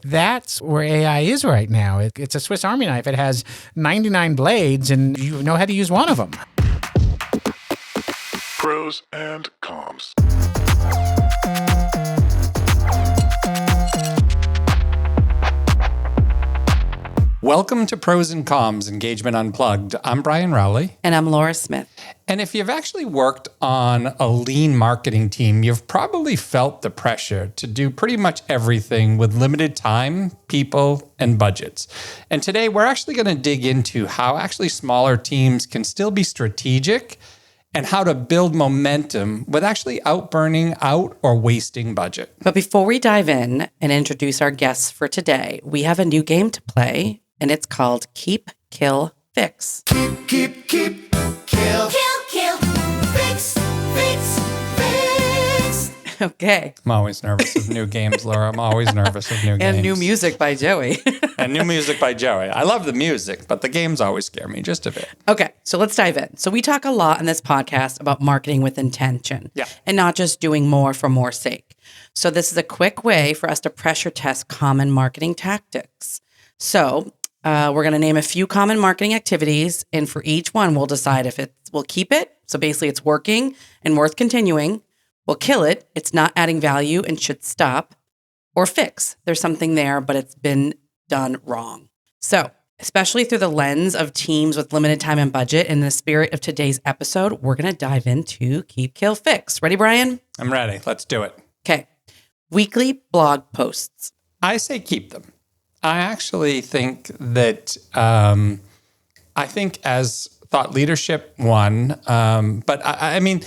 That's where AI is right now. It's a Swiss Army knife. It has 99 blades, and you know how to use one of them. Pros and cons. Welcome to Pros and Cons, Engagement Unplugged. I'm Brian Rowley. And I'm Laura Smith. And if you've actually worked on a lean marketing team, you've probably felt the pressure to do pretty much everything with limited time, people, and budgets. And today we're actually going to dig into how actually smaller teams can still be strategic and how to build momentum with actually outburning out or wasting budget. But before we dive in and introduce our guests for today, we have a new game to play, and it's called Keep, Kill, Fix. Keep, kill. Kill, fix. Okay. I'm always nervous of new games, Laura. I'm always nervous of new games. And new music by Joey. And new music by Joey. I love the music, but the games always scare me just a bit. Okay, so let's dive in. So we talk a lot in this podcast about marketing with intention. Yeah. And not just doing more for more sake. So this is a quick way for us to pressure test common marketing tactics. So we're going to name a few common marketing activities, and for each one, we'll decide if we'll keep it. So basically, it's working and worth continuing. We'll kill it. It's not adding value and should stop. Or fix. There's something there, but it's been done wrong. So, especially through the lens of teams with limited time and budget, in the spirit of today's episode, we're going to dive into Keep, Kill, Fix. Ready, Brian? I'm ready. Let's do it. Okay. Weekly blog posts. I say keep them. I actually think that, I think as thought leadership one, but I mean,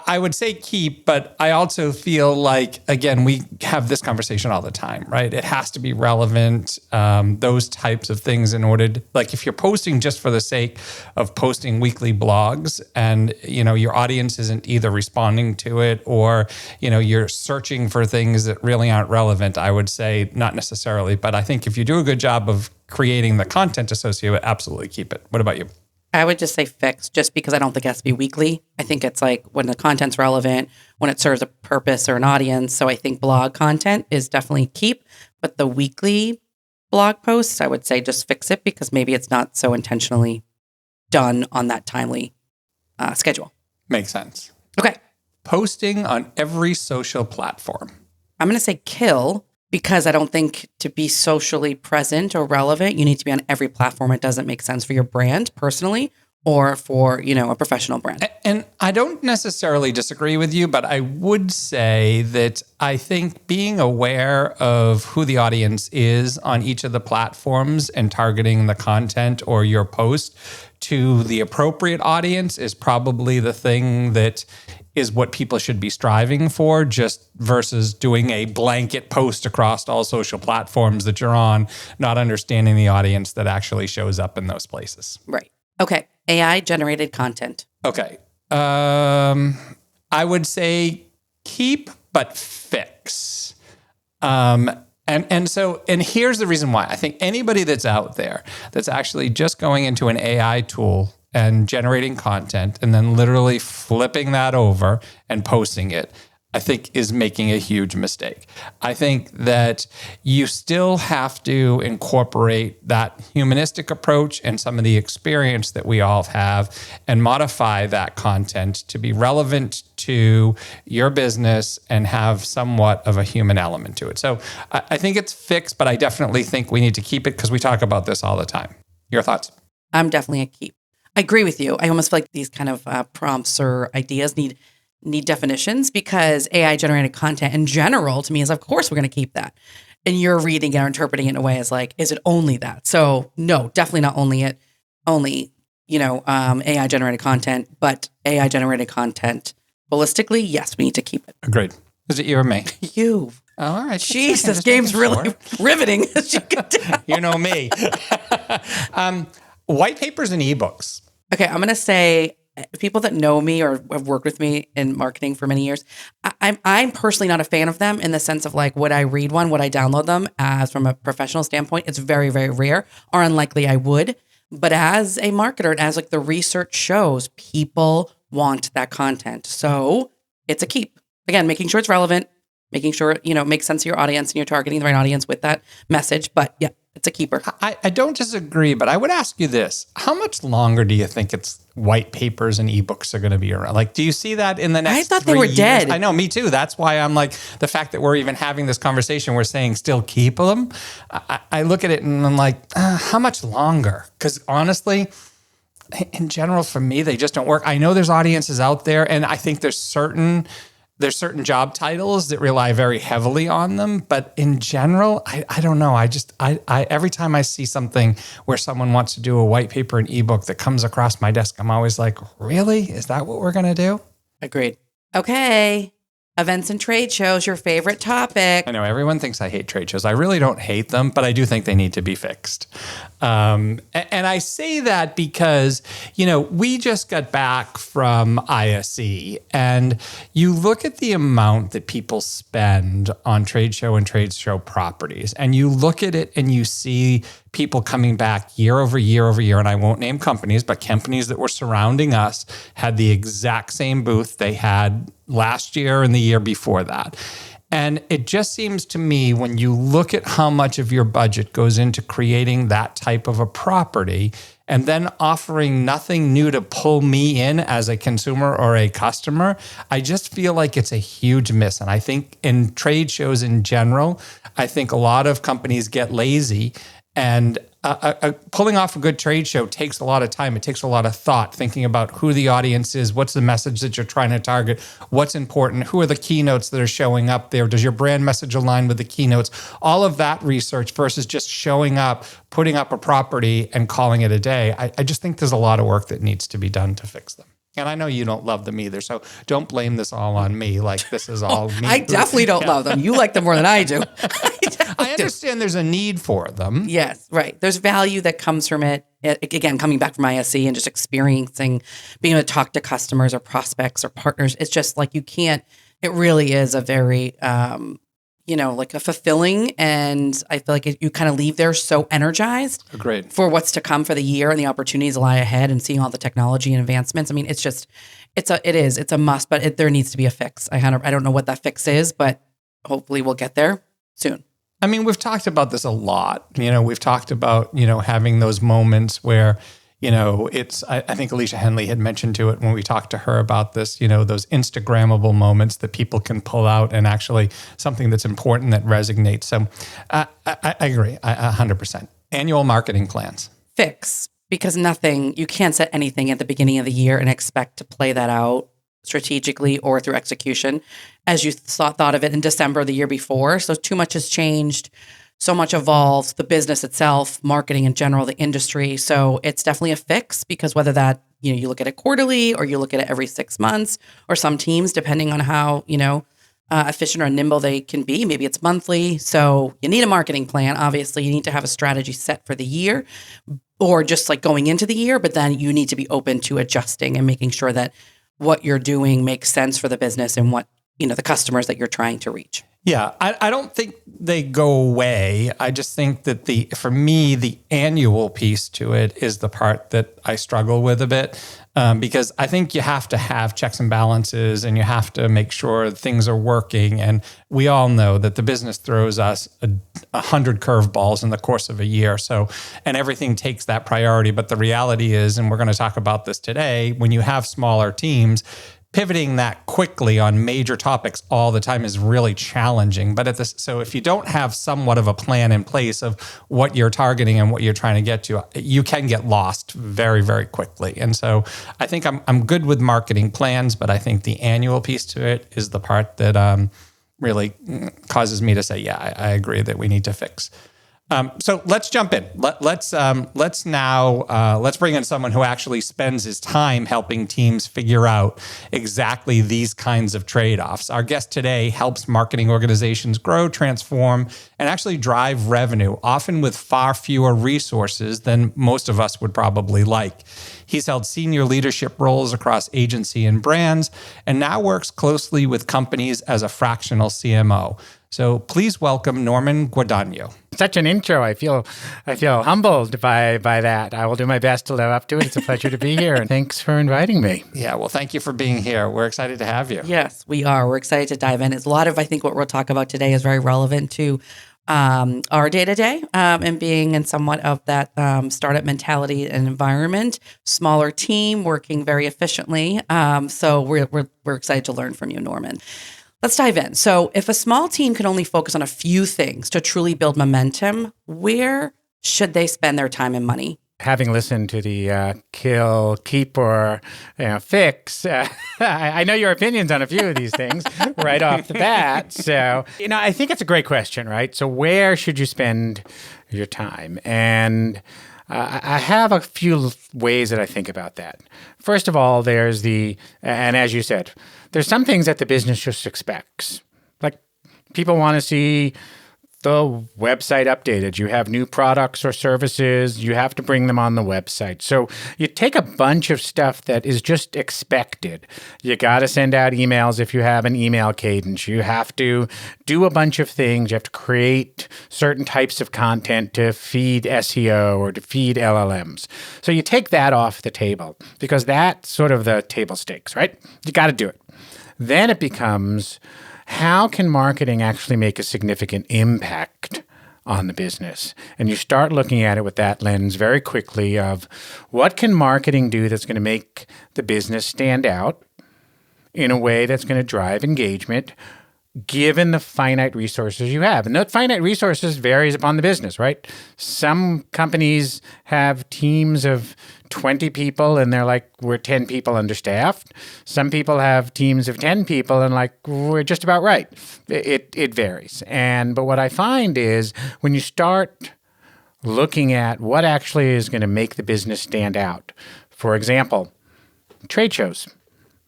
I would say keep, but I also feel like, again, we have this conversation all the time, right? It has to be relevant, those types of things in order to, like if you're posting just for the sake of posting weekly blogs and, you know, your audience isn't either responding to it or, you know, you're searching for things that really aren't relevant, I would say not necessarily. But I think if you do a good job of creating the content associated with it, absolutely keep it. What about you? I would just say fix, just because I don't think it has to be weekly. I think it's like when the content's relevant, when it serves a purpose or an audience. So I think blog content is definitely keep, but the weekly blog posts, I would say just fix it because maybe it's not so intentionally done on that timely schedule. Makes sense. Okay. Posting on every social platform. I'm going to say kill, because I don't think to be socially present or relevant, you need to be on every platform. It doesn't make sense for your brand personally or for, you know, a professional brand. And I don't necessarily disagree with you, but I would say that I think being aware of who the audience is on each of the platforms and targeting the content or your post to the appropriate audience is probably the thing that is what people should be striving for, just versus doing a blanket post across all social platforms that you're on, not understanding the audience that actually shows up in those places. Right. Okay. AI generated content. Okay. I would say keep, but fix. And here's the reason why. I think anybody that's out there that's actually just going into an AI tool and generating content and then literally flipping that over and posting it, I think is making a huge mistake. I think that you still have to incorporate that humanistic approach and some of the experience that we all have and modify that content to be relevant to your business and have somewhat of a human element to it. So I think it's fixed, but I definitely think we need to keep it because we talk about this all the time. Your thoughts? I'm definitely a keep. I agree with you. I almost feel like these kind of prompts or ideas need definitions, because AI generated content in general to me is, of course, we're going to keep that. And you're reading it or interpreting it in a way as like, is it only that? So no, definitely not only AI generated content, but AI generated content holistically. Yes, we need to keep it. Agreed. Is it you or me? You. Oh, all right. Jeez, this game's really riveting, as you can tell. You know me. White papers and ebooks. Okay, I'm going to say people that know me or have worked with me in marketing for many years, I'm personally not a fan of them in the sense of like, would I read one? Would I download them? As from a professional standpoint, it's very, very rare or unlikely I would. But as a marketer, and as like the research shows, people want that content. So it's a keep. Again, making sure it's relevant, making sure, it makes sense to your audience and you're targeting the right audience with that message. But yeah, it's a keeper. I don't disagree, but I would ask you this. How much longer do you think it's white papers and ebooks are going to be around? Like, do you see that in the next I thought 3 they were years? dead. I know, me too. That's why I'm like, the fact that we're even having this conversation, we're saying still keep them. I look at it and I'm like, how much longer? Because honestly, in general, for me, they just don't work. I know there's audiences out there, and I think there's certain job titles that rely very heavily on them. But in general, I don't know. I every time I see something where someone wants to do a white paper and ebook that comes across my desk, I'm always like, really? Is that what we're going to do? Agreed. Okay. Events and trade shows, your favorite topic. I know everyone thinks I hate trade shows. I really don't hate them, but I do think they need to be fixed. And I say that because, we just got back from ISE, and you look at the amount that people spend on trade show and trade show properties, and you look at it and you see people coming back year over year over year. And I won't name companies, but companies that were surrounding us had the exact same booth they had last year and the year before that. And it just seems to me, when you look at how much of your budget goes into creating that type of a property and then offering nothing new to pull me in as a consumer or a customer, I just feel like it's a huge miss. And I think in trade shows in general, I think a lot of companies get lazy. And pulling off a good trade show takes a lot of time. It takes a lot of thought, thinking about who the audience is, what's the message that you're trying to target, what's important, who are the keynotes that are showing up there, does your brand message align with the keynotes, all of that research versus just showing up, putting up a property and calling it a day. I just think there's a lot of work that needs to be done to fix them. And I know you don't love them either, so don't blame this all on me. Like, this is all me. I definitely don't love them. You like them more than I do. I understand there's a need for them. Yes, right. There's value that comes from it. Again, coming back from ISE and just experiencing, being able to talk to customers or prospects or partners. It's just like it really is a very, like a fulfilling, and I feel like you kind of leave there so energized. Agreed. For what's to come for the year and the opportunities that lie ahead and seeing all the technology and advancements. I mean, it's a must, but there needs to be a fix. I don't know what that fix is, but hopefully we'll get there soon. I mean, we've talked about this a lot. We've talked about, having those moments where, I think Alicia Henley had mentioned to it when we talked to her about this, those Instagrammable moments that people can pull out and actually something that's important that resonates. So I agree, 100%. Annual marketing plans. Fix, because you can't set anything at the beginning of the year and expect to play that out strategically or through execution as you thought of it in December the year before. So too much has changed, so much evolved, the business itself, marketing in general, the industry. So it's definitely a fix, because whether that, you look at it quarterly or you look at it every 6 months, or some teams, depending on how, efficient or nimble they can be, maybe it's monthly. So you need a marketing plan. Obviously, you need to have a strategy set for the year, or just like going into the year, but then you need to be open to adjusting and making sure that what you're doing makes sense for the business and what, the customers that you're trying to reach. Yeah, I don't think they go away. I just think that for me, the annual piece to it is the part that I struggle with a bit, because I think you have to have checks and balances, and you have to make sure things are working. And we all know that the business throws us 100 curveballs in the course of a year. So, and everything takes that priority. But the reality is, and we're going to talk about this today, when you have smaller teams, pivoting that quickly on major topics all the time is really challenging. But so if you don't have somewhat of a plan in place of what you're targeting and what you're trying to get to, you can get lost very, very quickly. And so I think I'm good with marketing plans, but I think the annual piece to it is the part that really causes me to say, yeah, I agree that we need to fix. So let's jump in. Let's bring in someone who actually spends his time helping teams figure out exactly these kinds of trade-offs. Our guest today helps marketing organizations grow, transform, and actually drive revenue, often with far fewer resources than most of us would probably like. He's held senior leadership roles across agency and brands, and now works closely with companies as a fractional CMO. So please welcome Norman Guadagno. such an intro. I feel humbled by that. I will do my best to live up to it. It's a pleasure to be here, and thanks for inviting me. Yeah, well, thank you for being here. We're excited to have you. Yes, we are. We're excited to dive in. It's a lot of, I think, what we'll talk about today is very relevant to our day-to-day and being in somewhat of that startup mentality and environment, smaller team working very efficiently. So we're excited to learn from you, Norman. Let's dive in. So if a small team can only focus on a few things to truly build momentum, where should they spend their time and money? Having listened to the kill, keep, or fix, I know your opinions on a few of these things right off the bat. So, I think it's a great question, right? So where should you spend your time? And I have a few ways that I think about that. First of all, there's and as you said, there's some things that the business just expects. Like people want to see the website updated. You have new products or services, you have to bring them on the website. So you take a bunch of stuff that is just expected. You got to send out emails if you have an email cadence. You have to do a bunch of things. You have to create certain types of content to feed SEO or to feed LLMs. So you take that off the table because that's sort of the table stakes, right? You got to do it. Then it becomes, how can marketing actually make a significant impact on the business? And you start looking at it with that lens very quickly of what can marketing do that's going to make the business stand out in a way that's going to drive engagement given the finite resources you have. And those finite resources varies upon the business, right? Some companies have teams of 20 people and they're like, we're 10 people understaffed. Some people have teams of 10 people and like, we're just about right. It varies. But what I find is when you start looking at what actually is going to make the business stand out, for example, trade shows.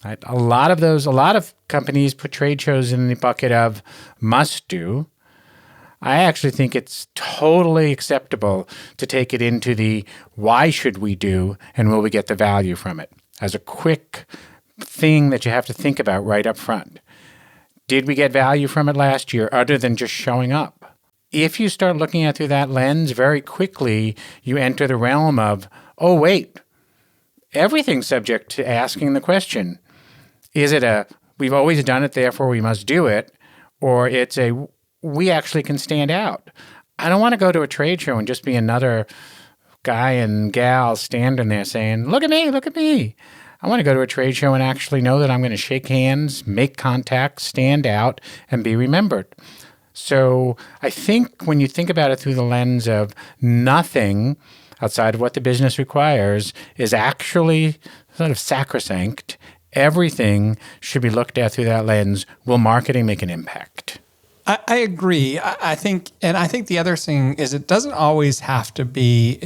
Right? A lot of companies put trade shows in the bucket of must do. I actually think it's totally acceptable to take it into the why should we do and will we get the value from it as a quick thing that you have to think about right up front. Did we get value from it last year other than just showing up? If you start looking at it through that lens, very quickly you enter the realm of, oh, wait, everything's subject to asking the question. Is it we've always done it, therefore we must do it, or it's we actually can stand out? I don't want to go to a trade show and just be another guy and gal standing there saying, look at me, look at me. I want to go to a trade show and actually know that I'm going to shake hands, make contact, stand out, and be remembered. So I think when you think about it through the lens of nothing outside of what the business requires is actually sort of sacrosanct, everything should be looked at through that lens. Will marketing make an impact? I agree. I think the other thing is it doesn't always have to be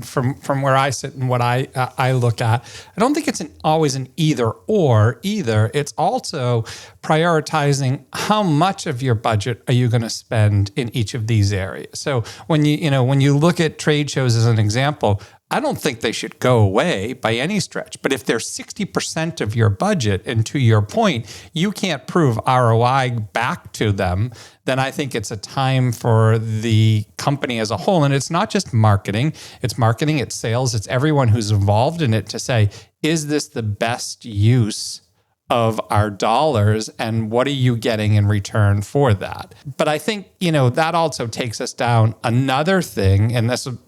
from where I sit and what I look at. I don't think it's always an either or either. It's also prioritizing how much of your budget are you going to spend in each of these areas. So when you look at trade shows as an example, I don't think they should go away by any stretch. But if they're 60% of your budget, and to your point, you can't prove ROI back to them, then I think it's a time for the company as a whole. And it's not just marketing, it's sales, it's everyone who's involved in it to say, is this the best use of our dollars and what are you getting in return for that? But I think, that also takes us down another thing. And this would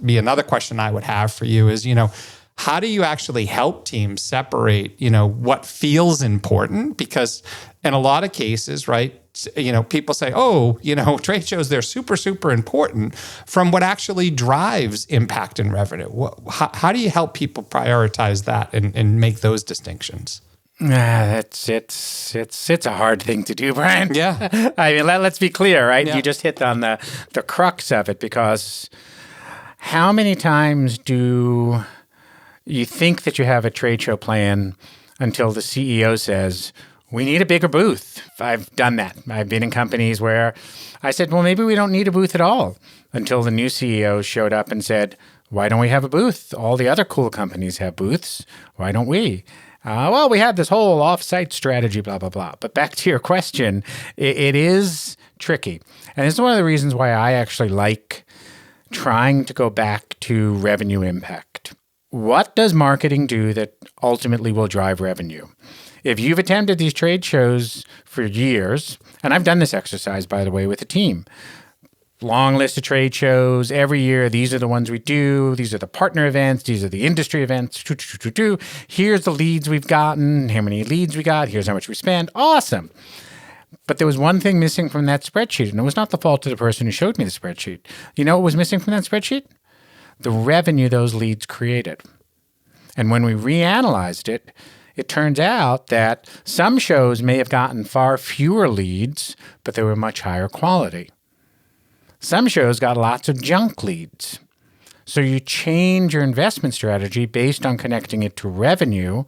be another question I would have for you is, how do you actually help teams separate, what feels important? Because in a lot of cases, right, people say, trade shows, they're super, super important from what actually drives impact and revenue. How do you help people prioritize that and make those distinctions? It's a hard thing to do, Brian. Yeah. I mean, let's be clear, right? Yeah. You just hit on the crux of it, because how many times do you think that you have a trade show plan until the CEO says, we need a bigger booth? I've done that. I've been in companies where I said, well, maybe we don't need a booth at all, until the new CEO showed up and said, why don't we have a booth? All the other cool companies have booths. Why don't we? Well, we have this whole offsite strategy, blah, blah, blah. But back to your question, it is tricky. And it's one of the reasons why I actually like trying to go back to revenue impact. What does marketing do that ultimately will drive revenue? If you've attended these trade shows for years, and I've done this exercise, by the way, with a team, long list of trade shows every year. These are the ones we do. These are the partner events. These are the industry events. Here's the leads we've gotten. How many leads we got. Here's how much we spend. Awesome. But there was one thing missing from that spreadsheet, and it was not the fault of the person who showed me the spreadsheet. You know what was missing from that spreadsheet? The revenue those leads created. And when we reanalyzed it, it turns out that some shows may have gotten far fewer leads, but they were much higher quality. Some shows got lots of junk leads. So you change your investment strategy based on connecting it to revenue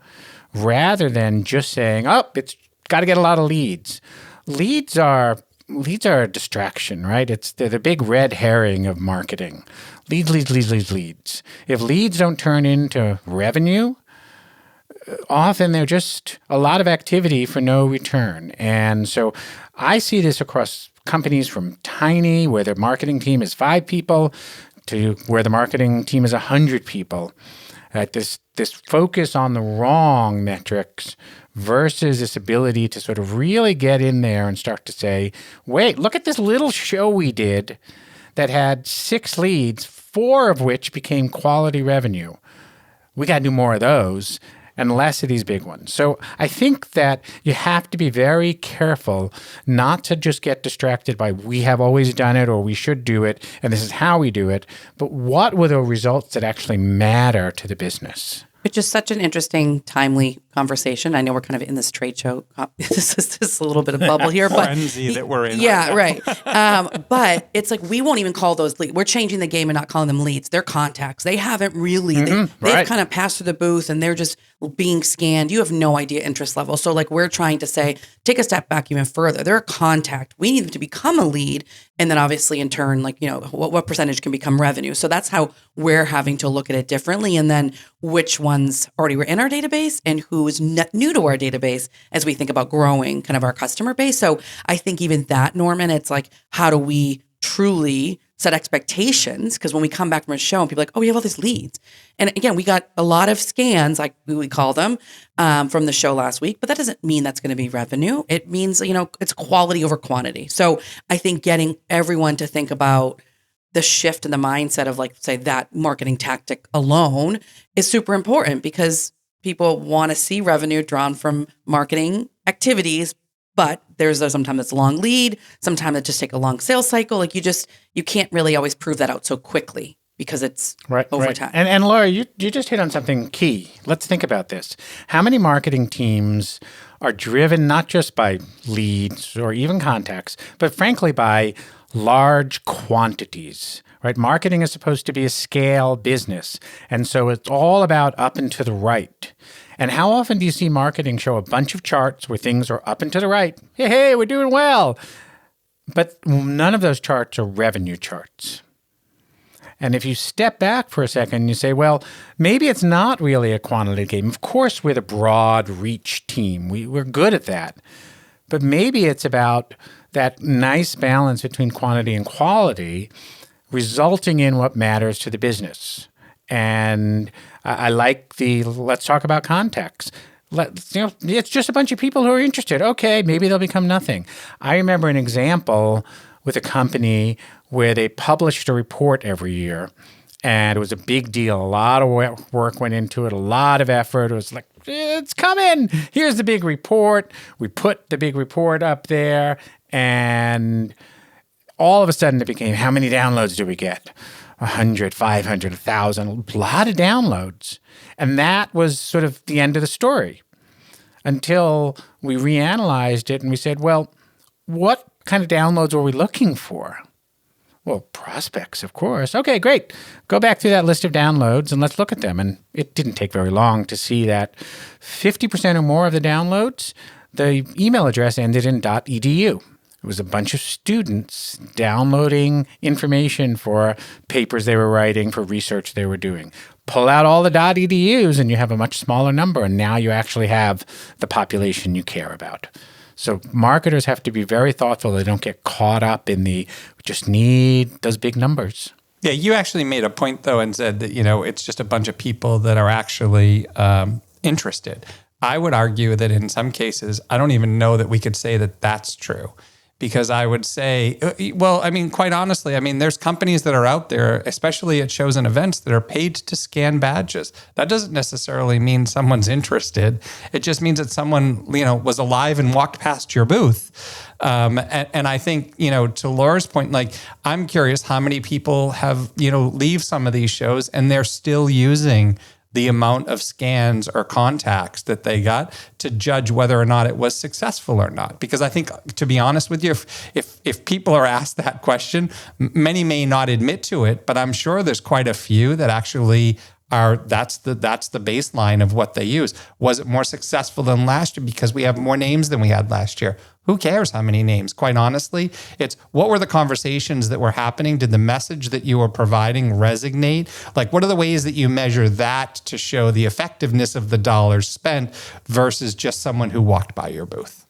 rather than just saying, oh, it's got to get a lot of leads. Leads are a distraction, right? They're the big red herring of marketing. Leads. If leads don't turn into revenue, often they're just a lot of activity for no return. And so I see this across companies from tiny, where their marketing team is 5 people, to where the marketing team is 100 people. This focus on the wrong metrics versus this ability to sort of really get in there and start to say, wait, look at this little show we did that had 6 leads, 4 of which became quality revenue. We got to do more of those and less of these big ones. So I think that you have to be very careful not to just get distracted by we have always done it or we should do it and this is how we do it, but what were the results that actually matter to the business? It's just such an interesting, timely conversation. I know we're kind of in this trade show. This is just a little bit of bubble here, but frenzy that we're in. Yeah, right. But it's like we won't even call those leads. We're changing the game and not calling them leads. They're contacts. They haven't really. They've kind of passed through the booth and they're just being scanned. You have no idea interest level. So like we're trying to say, take a step back even further. They're a contact. We need them to become a lead, and then obviously in turn, like what percentage can become revenue. So that's how we're having to look at it differently, and then which ones already were in our database and who is new to our database as we think about growing kind of our customer base. So I think even that, Norman, it's like, how do we truly set expectations? Because when we come back from a show and people are like, oh, we have all these leads. And again, we got a lot of scans, like we call them, from the show last week, but that doesn't mean that's going to be revenue. It means, it's quality over quantity. So I think getting everyone to think about the shift in the mindset of, like, say, that marketing tactic alone is super important, because people want to see revenue drawn from marketing activities, but there's sometimes it's a long lead, sometimes it just take a long sales cycle. Like you can't really always prove that out so quickly because it's over time. And Laura, you just hit on something key. Let's think about this. How many marketing teams are driven not just by leads or even contacts, but frankly by large quantities, right? Marketing is supposed to be a scale business. And so it's all about up and to the right. And how often do you see marketing show a bunch of charts where things are up and to the right? Hey, we're doing well. But none of those charts are revenue charts. And if you step back for a second, you say, well, maybe it's not really a quantity game. Of course, we're the broad reach team. We're good at that. But maybe it's about that nice balance between quantity and quality, resulting in what matters to the business. And I like let's talk about context. It's just a bunch of people who are interested. Okay, maybe they'll become nothing. I remember an example with a company where they published a report every year, and it was a big deal. A lot of work went into it, a lot of effort. It was like, it's coming. Here's the big report. We put the big report up there, and all of a sudden it became, how many downloads do we get? 100, 500, 1,000, a lot of downloads. And that was sort of the end of the story until we reanalyzed it and we said, well, what kind of downloads were we looking for? Well, prospects, of course. Okay, great. Go back through that list of downloads and let's look at them. And it didn't take very long to see that 50% or more of the downloads, the email address ended in .edu. was a bunch of students downloading information for papers they were writing, for research they were doing. Pull out all the .edus and you have a much smaller number, and now you actually have the population you care about. So marketers have to be very thoughtful they don't get caught up in we just need those big numbers. Yeah, you actually made a point, though, and said that, it's just a bunch of people that are actually interested. I would argue that in some cases, I don't even know that we could say that that's true. Because I would say, quite honestly, there's companies that are out there, especially at shows and events, that are paid to scan badges. That doesn't necessarily mean someone's interested. It just means that someone, was alive and walked past your booth. And I think, to Laura's point, I'm curious how many people have, leave some of these shows and they're still using the amount of scans or contacts that they got to judge whether or not it was successful or not. Because I think, to be honest with you, if people are asked that question, many may not admit to it, but I'm sure there's quite a few that actually that's the baseline of what they use. Was it more successful than last year because we have more names than we had last year? Who cares how many names? Quite honestly, it's what were the conversations that were happening? Did the message that you were providing resonate? What are the ways that you measure that to show the effectiveness of the dollars spent versus just someone who walked by your booth?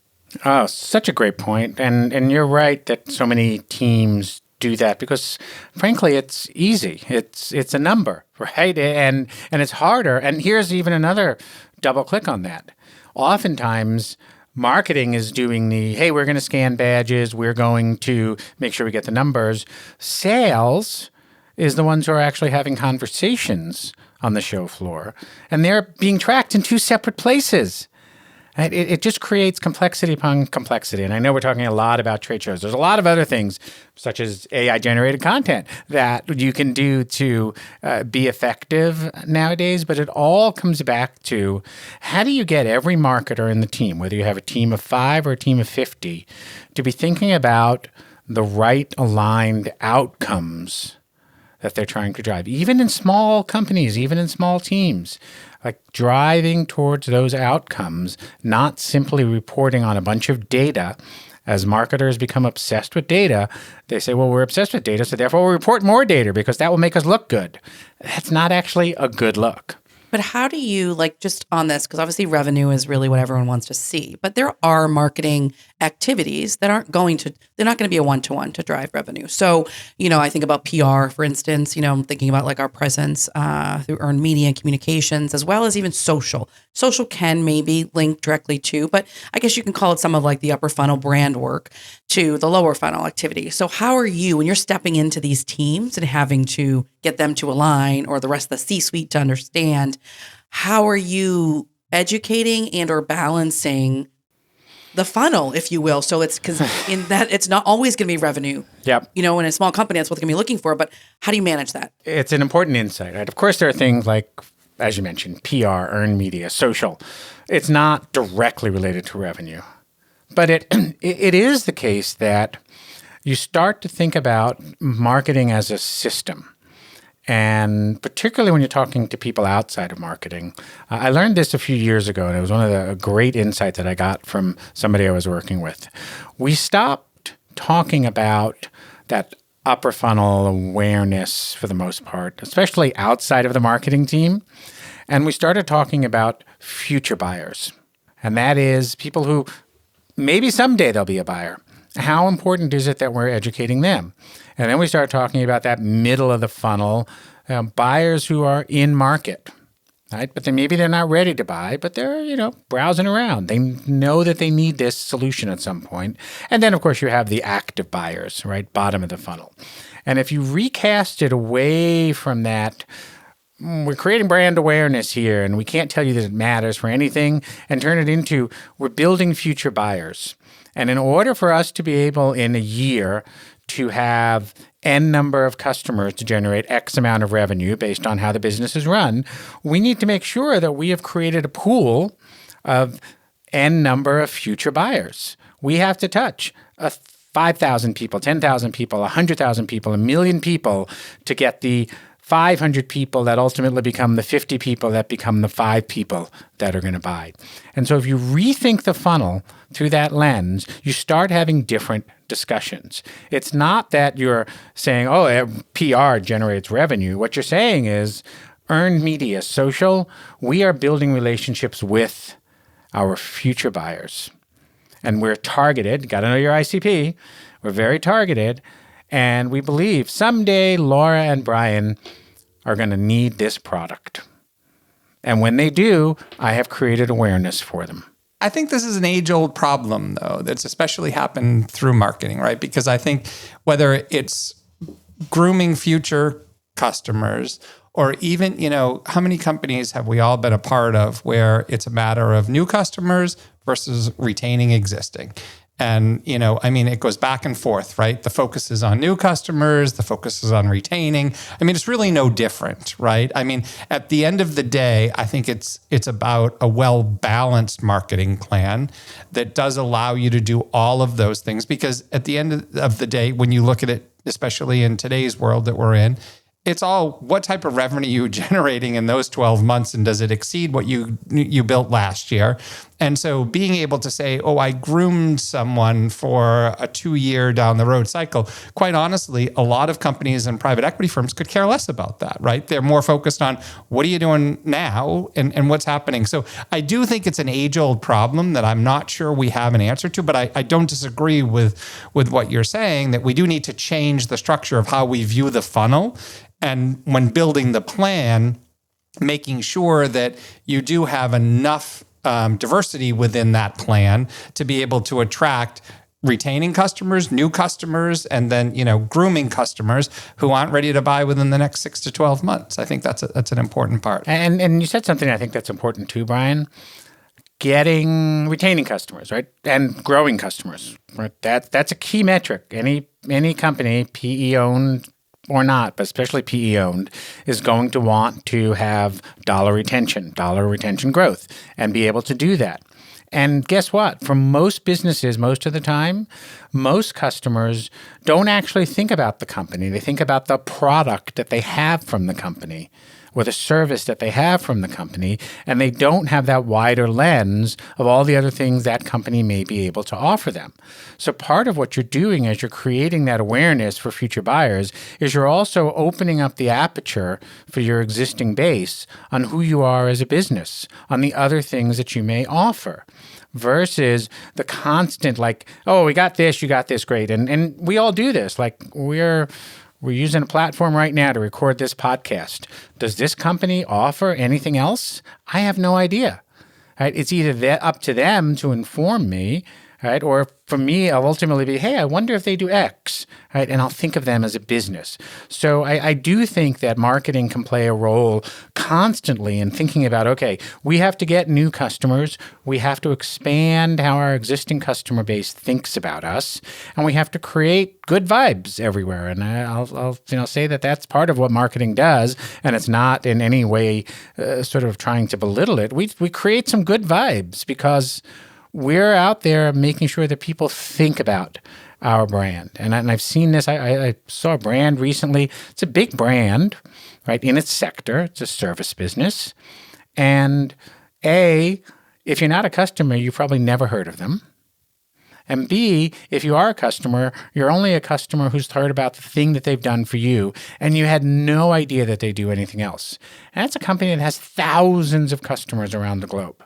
Oh, such a great point. And you're right that so many teams do that because, frankly, it's easy. It's a number, right? And it's harder. And here's even another double click on that. Oftentimes, marketing is doing hey, we're going to scan badges. We're going to make sure we get the numbers. Sales is the ones who are actually having conversations on the show floor. And they're being tracked in two separate places. It just creates complexity upon complexity. And I know we're talking a lot about trade shows. There's a lot of other things, such as AI-generated content, that you can do to be effective nowadays. But it all comes back to how do you get every marketer in the team, whether you have a team of 5 or a team of 50, to be thinking about the right aligned outcomes that they're trying to drive, even in small companies, even in small teams. Driving towards those outcomes, not simply reporting on a bunch of data. As marketers become obsessed with data, they say, well, we're obsessed with data, so therefore we'll report more data because that will make us look good. That's not actually a good look. But how do you, just on this, because obviously revenue is really what everyone wants to see, but there are marketing activities that they're not going to be a one-to-one to drive revenue. So, I think about PR, for instance, I'm thinking about our presence through earned media and communications, as well as even social. Social can maybe link directly to, but I guess you can call it some of the upper funnel brand work to the lower funnel activity. So how are you, when you're stepping into these teams and having to get them to align, or the rest of the C-suite to understand, how are you educating and or balancing the funnel, if you will? So it's because in that it's not always going to be revenue. Yep. In a small company, that's what they're going to be looking for. But how do you manage that? It's an important insight, right? Of course, there are things like, as you mentioned, PR, earned media, social. It's not directly related to revenue. But it is the case that you start to think about marketing as a system. And particularly when you're talking to people outside of marketing. I learned this a few years ago, and it was one of the great insights that I got from somebody I was working with. We stopped talking about that upper funnel awareness for the most part, especially outside of the marketing team. And we started talking about future buyers. And that is people who maybe someday they'll be a buyer. How important is it that we're educating them? And then we start talking about that middle of the funnel, buyers who are in market, right? But maybe they're not ready to buy, but they're, browsing around. They know that they need this solution at some point. And then, of course, you have the active buyers, right? Bottom of the funnel. And if you recast it away from that, we're creating brand awareness here, and we can't tell you that it matters for anything, and turn it into, we're building future buyers. And in order for us to be able in a year to have N number of customers to generate X amount of revenue based on how the business is run, we need to make sure that we have created a pool of N number of future buyers. We have to touch 5,000 people, 10,000 people, 100,000 people, 1 million people to get the 500 people that ultimately become the 50 people that become the 5 people that are going to buy. And so if you rethink the funnel through that lens, you start having different discussions. It's not that you're saying, oh, PR generates revenue. What you're saying is earned media, social, we are building relationships with our future buyers. And we're targeted, got to know your ICP, we're very targeted, and we believe someday Laura and Brian are going to need this product. And when they do, I have created awareness for them. I think this is an age-old problem, though, that's especially happened through marketing, right? Because I think whether it's grooming future customers or even, how many companies have we all been a part of where it's a matter of new customers versus retaining existing? And, it goes back and forth, right? The focus is on new customers. The focus is on retaining. It's really no different, right? At the end of the day, I think it's about a well-balanced marketing plan that does allow you to do all of those things. Because at the end of the day, when you look at it, especially in today's world that we're in, it's all what type of revenue you're generating in those 12 months, and does it exceed what you built last year? And so being able to say, oh, I groomed someone for a 2-year down the road cycle, quite honestly, a lot of companies and private equity firms could care less about that, right? They're more focused on what are you doing now and what's happening. So I do think it's an age-old problem that I'm not sure we have an answer to, but I don't disagree with what you're saying, that we do need to change the structure of how we view the funnel. And when building the plan, making sure that you do have enough diversity within that plan to be able to attract retaining customers, new customers, and then, grooming customers who aren't ready to buy within the next 6 to 12 months. I think that's an important part. And you said something I think that's important too, Brian. Retaining customers, right? And growing customers, right? That's a key metric. Any company, PE owned or not, but especially PE owned, is going to want to have dollar retention growth, and be able to do that. And guess what? For most businesses, most of the time, most customers don't actually think about the company. They think about the product that they have from the company or the service that they have from the company, and they don't have that wider lens of all the other things that company may be able to offer them. So part of what you're doing as you're creating that awareness for future buyers is you're also opening up the aperture for your existing base on who you are as a business, on the other things that you may offer, versus the constant oh, we got this, you got this, great. And we all do this. We're using a platform right now to record this podcast. Does this company offer anything else? I have no idea. Right? It's either up to them to inform me, right? Or for me, I'll ultimately be, hey, I wonder if they do X, right? And I'll think of them as a business. So I do think that marketing can play a role constantly in thinking about, okay, we have to get new customers. We have to expand how our existing customer base thinks about us. And we have to create good vibes everywhere. And I'll say that that's part of what marketing does. And it's not in any way sort of trying to belittle it. We create some good vibes because we're out there making sure that people think about our brand. And I've seen this. I saw a brand recently. It's a big brand, right, in its sector. It's a service business. And if you're not a customer, you've probably never heard of them. And B, if you are a customer, you're only a customer who's heard about the thing that they've done for you, and you had no idea that they do anything else. And that's a company that has thousands of customers around the globe.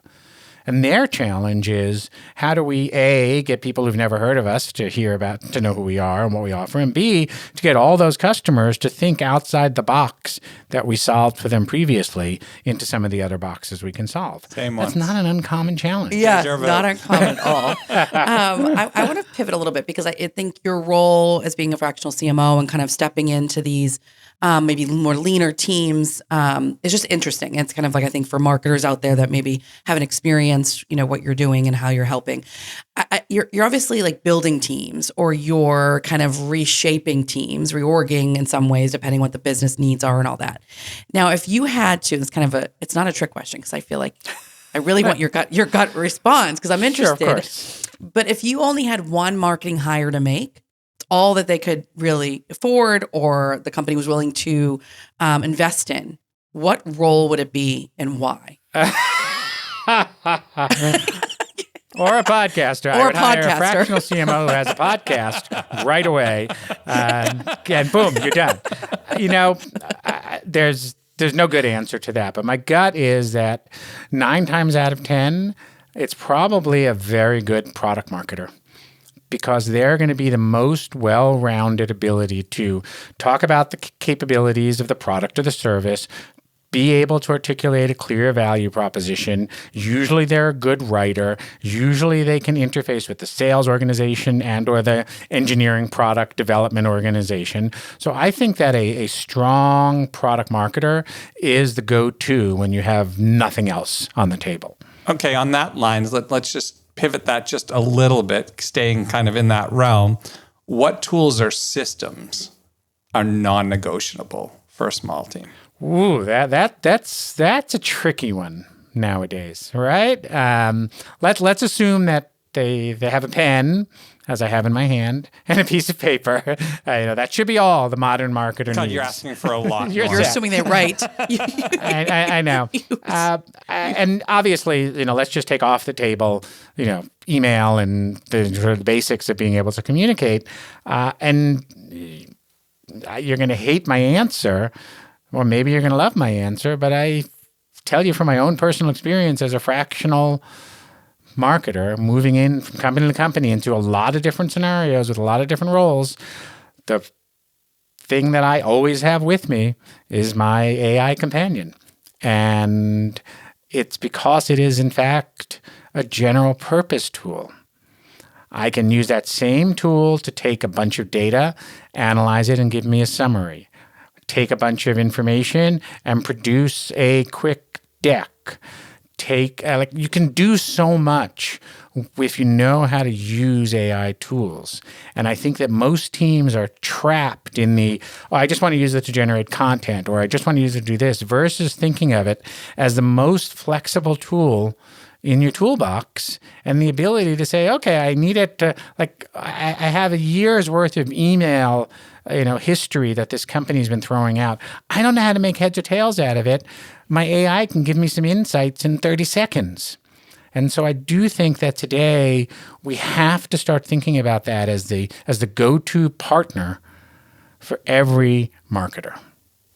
And their challenge is, how do we, A, get people who've never heard of us to know who we are and what we offer, and B, to get all those customers to think outside the box that we solved for them previously into some of the other boxes we can solve. Same one. That's not an uncommon challenge. Yeah, not uncommon at all. I want to pivot a little bit because I think your role as being a fractional CMO and kind of stepping into these maybe more leaner teams is just interesting. It's kind of I think for marketers out there that maybe haven't experienced, what you're doing and how you're helping. You're obviously building teams, or you're kind of reshaping teams, reorging in some ways, depending what the business needs are and all that. Now, if you had to, it's not a trick question because I feel like I really want your gut response because I'm interested. Sure, of course. But if you only had one marketing hire to make, all that they could really afford or the company was willing to invest in, what role would it be and why? Or a podcaster. Or I a would hire a podcaster. fractional CMO who has a podcast right away, and boom, you're done. There's no good answer to that, but my gut is that 9 times out of 10, it's probably a very good product marketer, because they're going to be the most well-rounded ability to talk about the capabilities of the product or the service, be able to articulate a clear value proposition. Usually they're a good writer. Usually they can interface with the sales organization and or the engineering product development organization. So I think that a strong product marketer is the go-to when you have nothing else on the table. Okay, on that line, let's just pivot that just a little bit, staying kind of in that realm. What tools or systems are non-negotiable for a small team? Ooh, that's a tricky one nowadays, right? Let's assume that they have a pen, as I have in my hand, and a piece of paper. That should be all the modern marketer God, needs. you're asking for a lot. You're assuming they write. I know. And obviously, let's just take off the table, email and the basics of being able to communicate. And you're going to hate my answer, or maybe you're going to love my answer, but I tell you from my own personal experience as a fractional marketer, moving in from company to company into a lot of different scenarios with a lot of different roles, the thing that I always have with me is my AI companion. And it's because it is, in fact, a general purpose tool. I can use that same tool to take a bunch of data, analyze it, and give me a summary. Take a bunch of information and produce a quick deck. You can do so much if you know how to use AI tools. And I think that most teams are trapped in I just want to use it to generate content, or I just want to use it to do this, versus thinking of it as the most flexible tool in your toolbox, and the ability to say, okay, I need it to, I have a year's worth of email history that this company's been throwing out. I don't know how to make heads or tails out of it. My AI can give me some insights in 30 seconds. And so I do think that today we have to start thinking about that as the go-to partner for every marketer.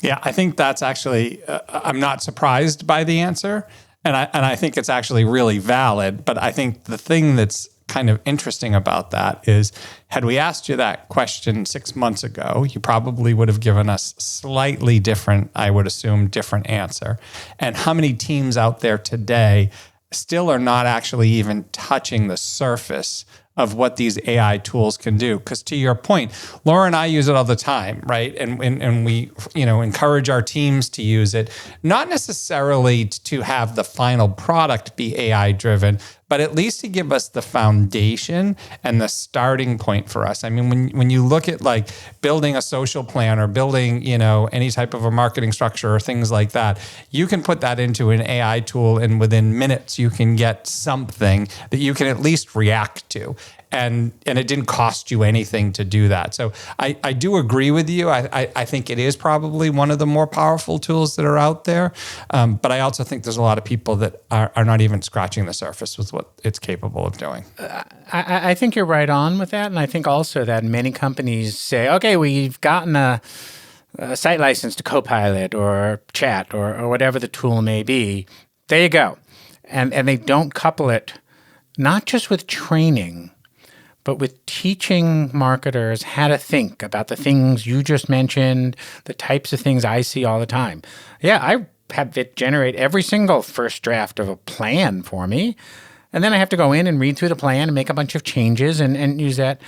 Yeah, I think that's actually, I'm not surprised by the answer. And I think it's actually really valid. But I think the thing that's kind of interesting about that is, had we asked you that question 6 months ago, you probably would have given us slightly different, I would assume, different answer. And how many teams out there today still are not actually even touching the surface of what these AI tools can do? Because to your point, Laura and I use it all the time, right? And we, encourage our teams to use it, not necessarily to have the final product be AI driven, but at least to give us the foundation and the starting point for us. I mean, when you look at building a social plan or building, any type of a marketing structure or things like that, you can put that into an AI tool, and within minutes you can get something that you can at least react to. And it didn't cost you anything to do that. So I do agree with you. I think it is probably one of the more powerful tools that are out there. But I also think there's a lot of people that are not even scratching the surface with what it's capable of doing. I think you're right on with that. And I think also that many companies say, okay, we've gotten a site license to Copilot or Chat or whatever the tool may be. There you go. And they don't couple it not just with training, but with teaching marketers how to think about the things you just mentioned, the types of things I see all the time. Yeah, I have it generate every single first draft of a plan for me. And then I have to go in and read through the plan and make a bunch of changes and use that.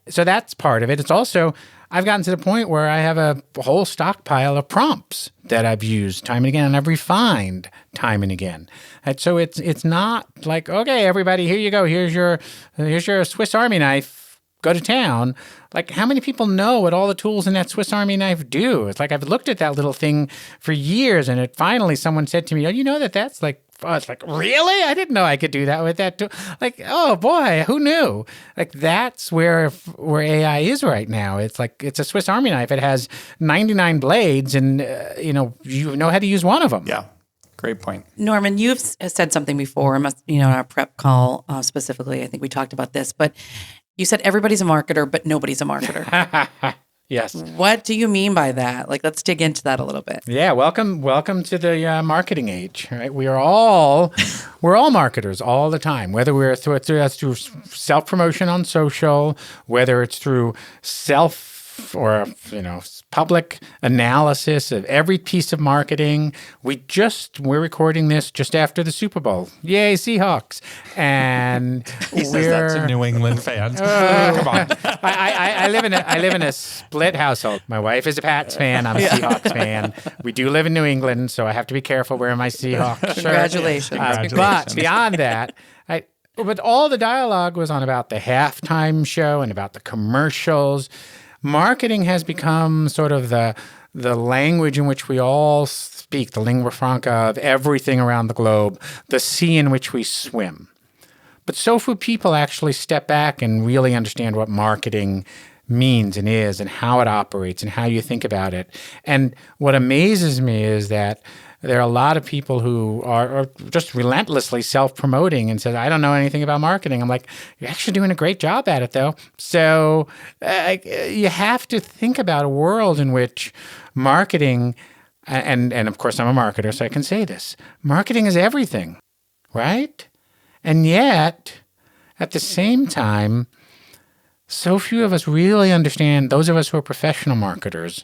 So that's part of it. It's also, I've gotten to the point where I have a whole stockpile of prompts that I've used time and again, and I've refined time and again. And so it's not like, okay, everybody, here you go. Here's your Swiss Army knife. Go to town. Like, how many people know what all the tools in that Swiss Army knife do? It's like I've looked at that little thing for years, and finally someone said to me, oh, you know that's like I was like, really? I didn't know I could do that with that tool. Like, oh boy, who knew? Like that's where AI is right now. It's like it's a Swiss Army knife. It has 99 blades, and you know how to use one of them. Yeah. Great point. Norman, you've said something before, in our prep call specifically. I think we talked about this, but you said everybody's a marketer, but nobody's a marketer. Yes. What do you mean by that? Like, let's dig into that a little bit. Yeah, welcome to the marketing age. Right, we're all marketers all the time. Whether we're through self promotion on social, whether it's through or public analysis of every piece of marketing. We're recording this just after the Super Bowl. Yay, Seahawks! And He says that to New England fans. Come on. I live in a split household. My wife is a Pats fan. I'm a Seahawks fan. We do live in New England, so I have to be careful wearing my Seahawks shirt. Congratulations. But beyond that, but all the dialogue was on about the halftime show and about the commercials. Marketing has become sort of the language in which we all speak, the lingua franca of everything around the globe, the sea in which we swim. But so few people actually step back and really understand what marketing means and is and how it operates and how you think about it. And what amazes me is that there are a lot of people who are just relentlessly self-promoting and says, I don't know anything about marketing. I'm like, you're actually doing a great job at it, though. So you have to think about a world in which marketing, and of course I'm a marketer, so I can say this, marketing is everything, right? And yet, at the same time, so few of us really understand, those of us who are professional marketers,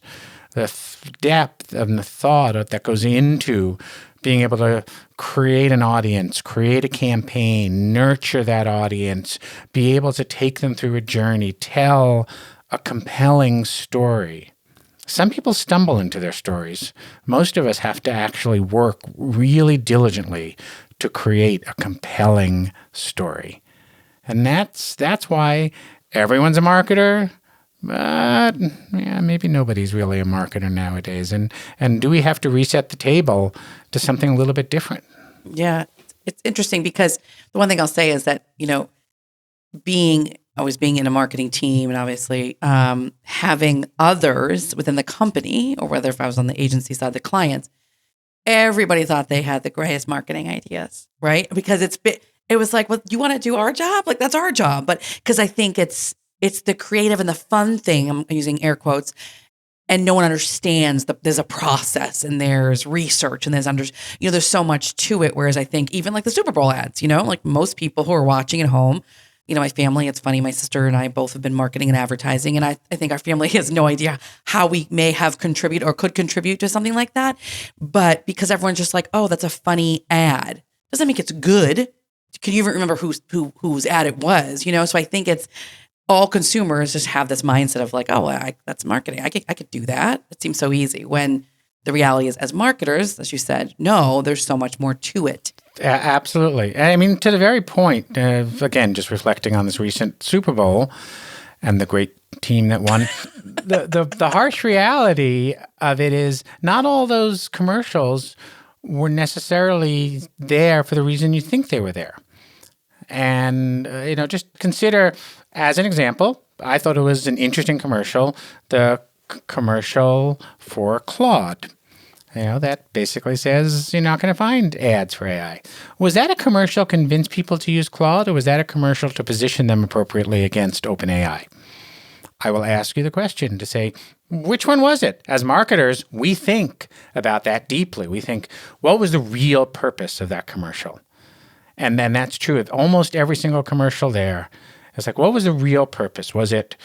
the depth of the thought that goes into being able to create an audience, create a campaign, nurture that audience, be able to take them through a journey, tell a compelling story. Some people stumble into their stories. Most of us have to actually work really diligently to create a compelling story. And that's why everyone's a marketer. But maybe nobody's really a marketer nowadays. And do we have to reset the table to something a little bit different? Yeah, it's interesting because the one thing I'll say is that, always being in a marketing team and obviously having others within the company, or whether if I was on the agency side, the clients, everybody thought they had the greatest marketing ideas, right? Because it was like, well, you want to do our job? Like, that's our job. But because I think it's the creative and the fun thing, I'm using air quotes, and no one understands there's a process and there's research and there's so much to it. Whereas I think even like the Super Bowl ads, like most people who are watching at home, my family, it's funny, my sister and I both have been marketing and advertising, and I think our family has no idea how we may have contributed or could contribute to something like that. But because everyone's just like, oh, that's a funny ad, doesn't make it's good. Can you even remember whose ad it was? So I think it's, all consumers just have this mindset of like, oh, that's marketing. I could do that. It seems so easy. When the reality is, as marketers, as you said, no, there's so much more to it. Absolutely. I mean, to the very point, again, just reflecting on this recent Super Bowl and the great team that won, the harsh reality of it is not all those commercials were necessarily there for the reason you think they were there. And, just consider, as an example, I thought it was an interesting commercial, the commercial for Claude. That basically says you're not going to find ads for AI. Was that a commercial to convince people to use Claude, or was that a commercial to position them appropriately against OpenAI? I will ask you the question to say, which one was it? As marketers, we think about that deeply. We think, what was the real purpose of that commercial? And then that's true of almost every single commercial there. It's like, what was the real purpose? Was it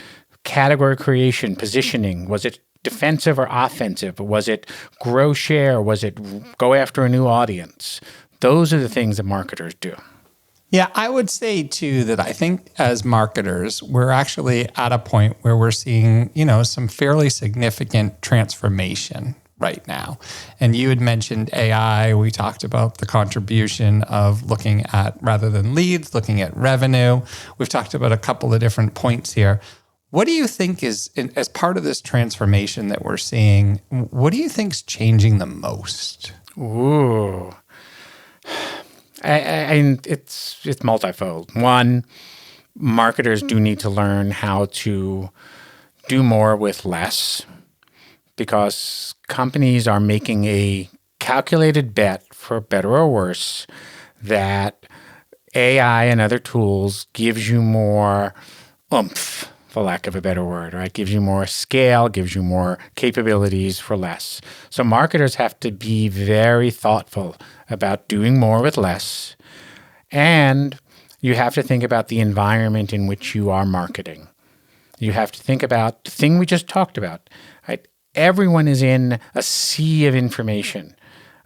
category creation, positioning? Was it defensive or offensive? Was it grow share? Was it go after a new audience? Those are the things that marketers do. Yeah, I would say too that I think as marketers, we're actually at a point where we're seeing, some fairly significant transformation right now. And you had mentioned AI. We talked about the contribution of looking at, rather than leads, looking at revenue. We've talked about a couple of different points here. What do you think is, as part of this transformation that we're seeing, what do you think is changing the most? Ooh. And it's multifold. One, marketers do need to learn how to do more with less, because companies are making a calculated bet, for better or worse, that AI and other tools gives you more oomph, for lack of a better word, right? Gives you more scale, gives you more capabilities for less. So marketers have to be very thoughtful about doing more with less. And you have to think about the environment in which you are marketing. You have to think about the thing we just talked about, right? Everyone is in a sea of information.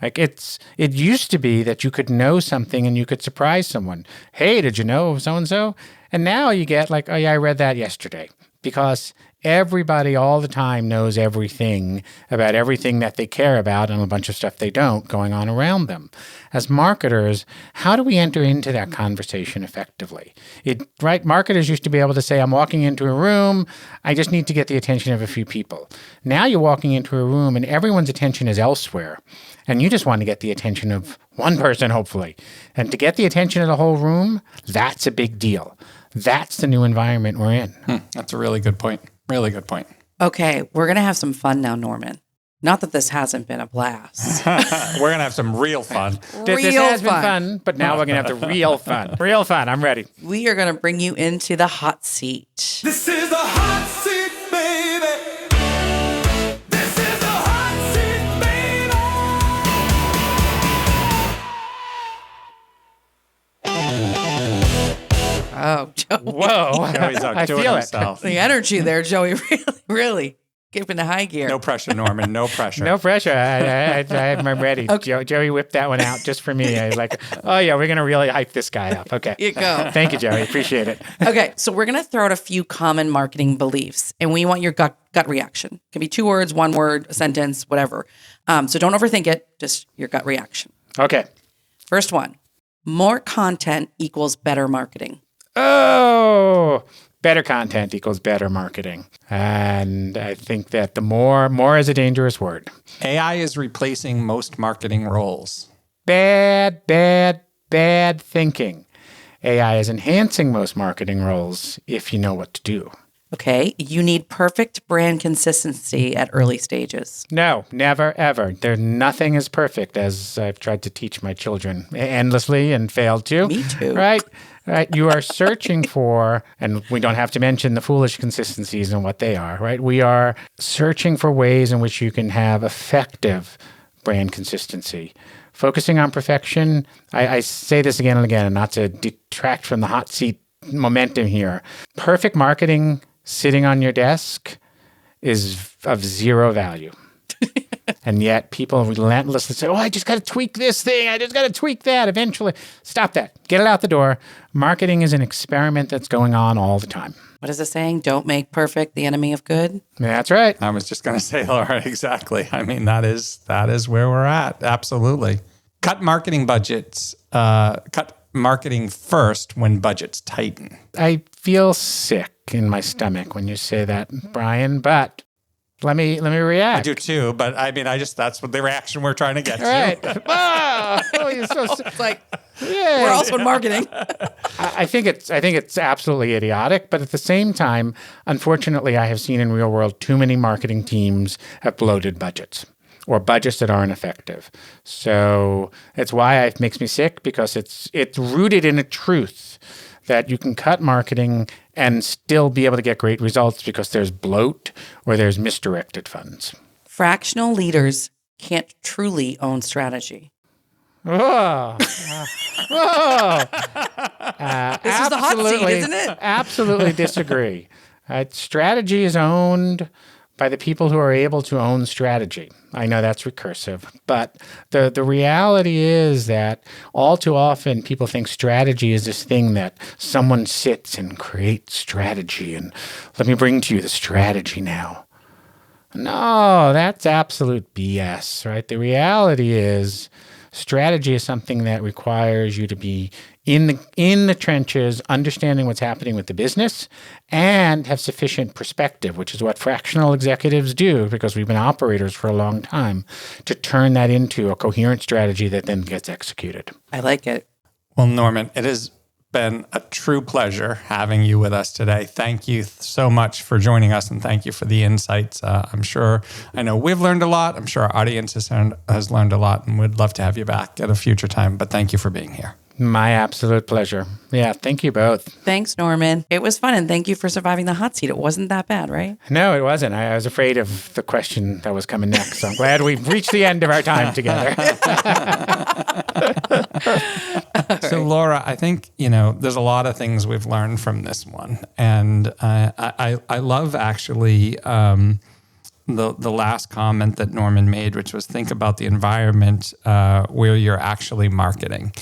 Like it used to be that you could know something and you could surprise someone. Hey, did you know so-and-so? And now you get like, oh yeah, I read that yesterday. Because everybody all the time knows everything about everything that they care about and a bunch of stuff they don't going on around them. As marketers, how do we enter into that conversation effectively? Right? Marketers used to be able to say, I'm walking into a room, I just need to get the attention of a few people. Now you're walking into a room and everyone's attention is elsewhere. And you just want to get the attention of one person, hopefully. And to get the attention of the whole room, that's a big deal. That's the new environment we're in. That's a really good point. Really good point. Okay, we're going to have some fun now, Norman. Not that this hasn't been a blast. We're going to have some real fun. This has been fun, but now we're going to have the real fun. Real fun. I'm ready. We are going to bring you into the hot seat. This is the hot seat, baby. This is the hot seat, baby. Oh, Joey. Whoa. Joey's out I doing feel himself. The energy there, Joey, really keeping the high gear. No pressure, Norman. No pressure. No pressure. I'm ready. Okay. Joey whipped that one out just for me. I was like, oh, yeah, we're going to really hype this guy up. Okay. Here you go. Thank you, Joey. Appreciate it. Okay, so we're going to throw out a few common marketing beliefs, and we want your gut reaction. It can be 2 words, 1 word, a sentence, whatever. So don't overthink it, just your gut reaction. Okay. First one, more content equals better marketing. Oh, better content equals better marketing. And I think that the more is a dangerous word. AI is replacing most marketing roles. Bad thinking. AI is enhancing most marketing roles if you know what to do. Okay, you need perfect brand consistency at early stages. No, never, ever. Nothing is perfect, as I've tried to teach my children endlessly and failed to. Me too. Right? You are searching for, and we don't have to mention the foolish consistencies and what they are, right? We are searching for ways in which you can have effective brand consistency. Focusing on perfection, I say this again and again, and not to detract from the hot seat momentum here. Perfect marketing sitting on your desk is of zero value. And yet people relentlessly say, oh, I just got to tweak this thing. I just got to tweak that eventually. Stop that. Get it out the door. Marketing is an experiment that's going on all the time. What is the saying? Don't make perfect the enemy of good. That's right. I was just going to say, Laura, exactly. I mean, that is where we're at. Absolutely. Cut marketing budgets. Cut marketing first when budgets tighten. I feel sick in my stomach when you say that, Brian, but let me react. I do too, but I mean, that's what the reaction we're trying to get All right. Wow. Oh, you're so It's like, yeah. we're also in marketing. I think it's absolutely idiotic, but at the same time, unfortunately, I have seen in real world too many marketing teams have bloated budgets or budgets that aren't effective. So it's why it makes me sick, because it's rooted in a truth that you can cut marketing and still be able to get great results because there's bloat or there's misdirected funds. Fractional leaders can't truly own strategy. Whoa. Whoa. This is the hot seat, isn't it? Absolutely disagree. Strategy is owned by the people who are able to own strategy. I know that's recursive, but the reality is that all too often people think strategy is this thing that someone sits and creates strategy and let me bring to you the strategy now. No, that's absolute BS, right? The reality is strategy is something that requires you to be in the trenches, understanding what's happening with the business, and have sufficient perspective, which is what fractional executives do, because we've been operators for a long time, to turn that into a coherent strategy that then gets executed. I like it. Well, Norman, it has been a true pleasure having you with us today. Thank you so much for joining us, and thank you for the insights. I know we've learned a lot. I'm sure our audience has learned a lot, and we'd love to have you back at a future time. But thank you for being here. My absolute pleasure. Yeah, thank you both. Thanks, Norman. It was fun, and thank you for surviving the hot seat. It wasn't that bad, right? No, it wasn't. I was afraid of the question that was coming next. So I'm glad we've reached the end of our time together. So, Laura, I think, there's a lot of things we've learned from this one. And I love actually the last comment that Norman made, which was think about the environment where you're actually marketing.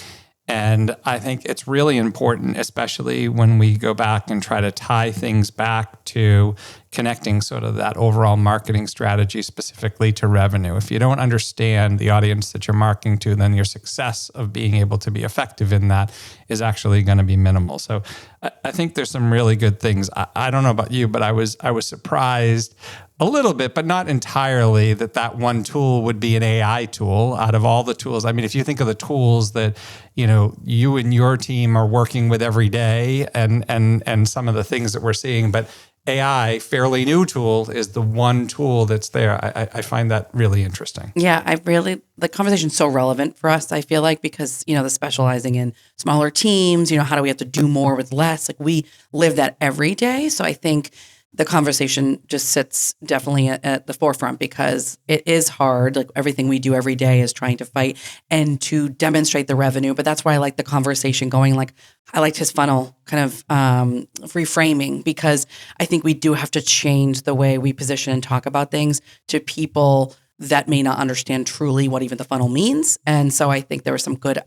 And I think it's really important, especially when we go back and try to tie things back to connecting sort of that overall marketing strategy specifically to revenue. If you don't understand the audience that you're marketing to, then your success of being able to be effective in that is actually going to be minimal. So I think there's some really good things. I don't know about you, but I was surprised a little bit, but not entirely, that one tool would be an AI tool out of all the tools. I mean, if you think of the tools that, you and your team are working with every day and some of the things that we're seeing, but AI, fairly new tool, is the one tool that's there. I find that really interesting. Yeah, the conversation's so relevant for us, I feel like, because, the specializing in smaller teams, how do we have to do more with less? Like, we live that every day. So I think the conversation just sits definitely at the forefront because it is hard. Like, everything we do every day is trying to fight and to demonstrate the revenue. But that's why I like the conversation going. Like, I liked his funnel kind of reframing, because I think we do have to change the way we position and talk about things to people that may not understand truly what even the funnel means. And so I think there were some good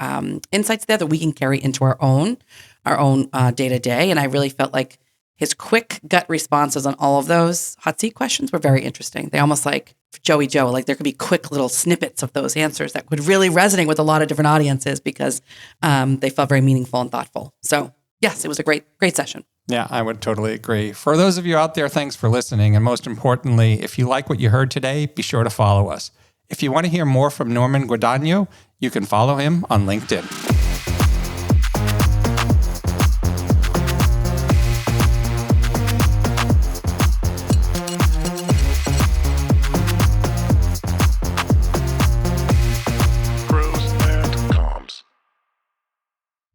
insights there that we can carry into our own day to day. And I really felt like his quick gut responses on all of those hot seat questions were very interesting. They almost like Joey Joe, like there could be quick little snippets of those answers that would really resonate with a lot of different audiences because they felt very meaningful and thoughtful. So yes, it was a great session. Yeah, I would totally agree. For those of you out there, thanks for listening. And most importantly, if you like what you heard today, be sure to follow us. If you want to hear more from Norman Guadagno, you can follow him on LinkedIn.